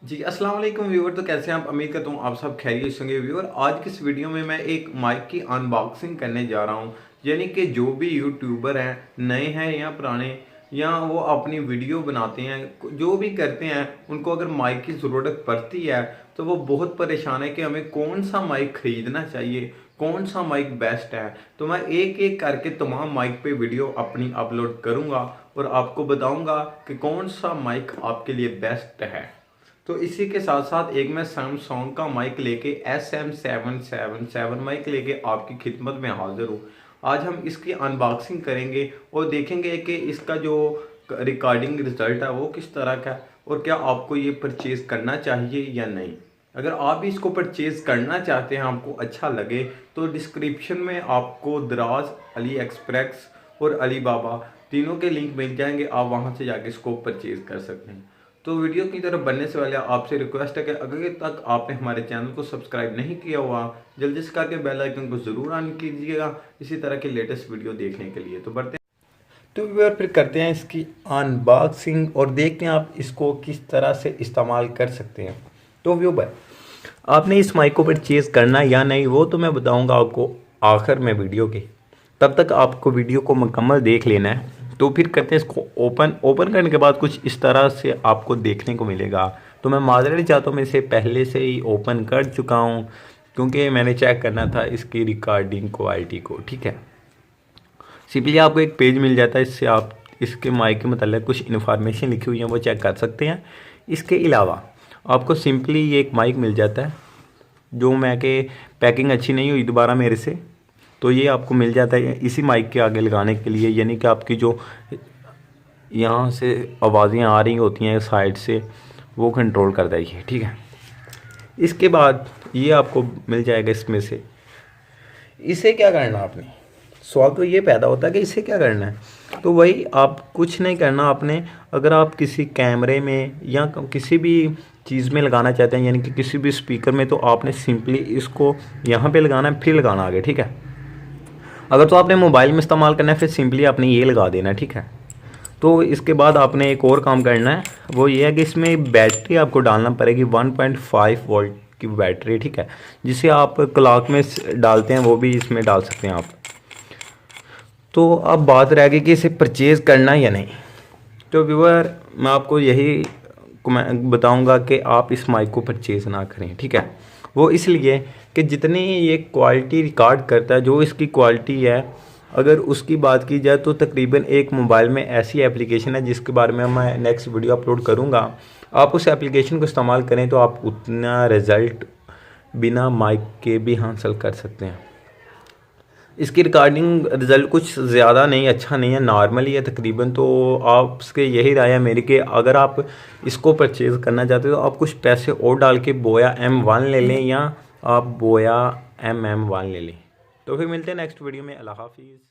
जी, अस्सलाम वालेकुम व्यूअर। तो कैसे हैं आप? उम्मीद करता हूँ आप सब खैरियत से होंगे व्यूअर। आज की इस वीडियो में मैं एक माइक की अनबॉक्सिंग करने जा रहा हूँ। यानी कि जो भी यूट्यूबर हैं, नए हैं या पुराने, या वो अपनी वीडियो बनाते हैं, जो भी करते हैं, उनको अगर माइक की ज़रूरत पड़ती है तो वो बहुत परेशान है कि हमें कौन सा माइक ख़रीदना चाहिए, कौन सा माइक बेस्ट है। तो मैं एक एक करके तमाम माइक पे वीडियो अपनी अपलोड करूँगा और आपको बताऊँगा कि कौन सा माइक आपके लिए बेस्ट है। तो इसी के साथ साथ एक मैं सैमसंग का माइक लेके SM777 माइक लेके आपकी खिदमत में हाजिर हूँ। आज हम इसकी अनबॉक्सिंग करेंगे और देखेंगे कि इसका जो रिकॉर्डिंग रिजल्ट है वो किस तरह का है और क्या आपको ये परचेज़ करना चाहिए या नहीं। अगर आप भी इसको परचेज़ करना चाहते हैं, आपको अच्छा लगे, तो डिस्क्रिप्शन में आपको दराज, अली एक्सप्रेस और अली बाबा तीनों के लिंक मिल जाएंगे। आप वहाँ से जाके इसको परचेज़ कर सकते हैं। तो वीडियो की तरफ बढ़ने से पहले आपसे रिक्वेस्ट है कि अगर तक आपने हमारे चैनल को सब्सक्राइब नहीं किया हुआ, जल्दी से करके बेल आइकन को ज़रूर ऑन कीजिएगा इसी तरह के लेटेस्ट वीडियो देखने के लिए। तो बढ़ते हैं, तो व्यूअर फिर करते हैं इसकी अनबॉक्सिंग और देखते हैं आप इसको किस तरह से इस्तेमाल कर सकते हैं। तो व्यूअर, आपने इस माइक को परचेज़ करना या नहीं वो तो मैं बताऊँगा आपको आखिर में वीडियो के। तब तक आपको वीडियो को मुकम्मल देख लेना है। तो फिर करते हैं इसको ओपन करने के बाद कुछ इस तरह से आपको देखने को मिलेगा। तो मैं माजरत चाहता हूँ, मैं इसे पहले से ही ओपन कर चुका हूँ क्योंकि मैंने चेक करना था इसकी रिकॉर्डिंग क्वालिटी को। ठीक है, सिंपली आपको एक पेज मिल जाता है, इससे आप इसके माइक के मतलब कुछ इन्फॉर्मेशन लिखी हुई है वो चेक कर सकते हैं। इसके अलावा आपको सिंपली ये एक माइक मिल जाता है, जो मैं कि पैकिंग अच्छी नहीं हुई दोबारा मेरे से, तो ये आपको मिल जाता है इसी माइक के आगे लगाने के लिए। यानी कि आपकी जो यहाँ से आवाज़ें आ रही होती हैं साइड से, वो कंट्रोल कर देगी। ठीक है, इसके बाद ये आपको मिल जाएगा इसमें से। इसे क्या करना आपने, सवाल तो ये पैदा होता है कि इसे क्या करना है। तो वही, आप कुछ नहीं करना आपने। अगर आप किसी कैमरे में या किसी भी चीज़ में लगाना चाहते हैं, यानी कि किसी भी स्पीकर में, तो आपने सिंपली इसको यहाँ पे लगाना है, फिर लगाना आगे। ठीक है, अगर तो आपने मोबाइल में इस्तेमाल करना है फिर सिंपली आपने ये लगा देना है। ठीक है, तो इसके बाद आपने एक और काम करना है, वो ये है कि इसमें बैटरी आपको डालना पड़ेगी 1.5 वोल्ट की बैटरी। ठीक है, जिसे आप क्लॉक में डालते हैं वो भी इसमें डाल सकते हैं आप। तो अब बात रह गई कि इसे परचेज़ करना या नहीं। तो व्यूअर, मैं आपको यही बताऊंगा कि आप इस माइक को परचेज़ ना करें। ठीक है, वो इसलिए कि जितनी ये क्वालिटी रिकॉर्ड करता है, जो इसकी क्वालिटी है, अगर उसकी बात की जाए तो तकरीबन एक मोबाइल में ऐसी एप्लीकेशन है जिसके बारे में मैं नेक्स्ट वीडियो अपलोड करूंगा। आप उस एप्लीकेशन को इस्तेमाल करें तो आप उतना रिज़ल्ट बिना माइक के भी हासिल कर सकते हैं। इसकी रिकॉर्डिंग रिज़ल्ट कुछ ज़्यादा नहीं, अच्छा नहीं है, नॉर्मल ही है तकरीबन। तो आपसे यही राय है मेरी कि अगर आप इसको परचेज़ करना चाहते हो तो आप कुछ पैसे और डाल के बोया M1 ले लें या आप बोया MM1 ले लें। तो फिर मिलते हैं नेक्स्ट वीडियो में। अल्लाह हाफिज़।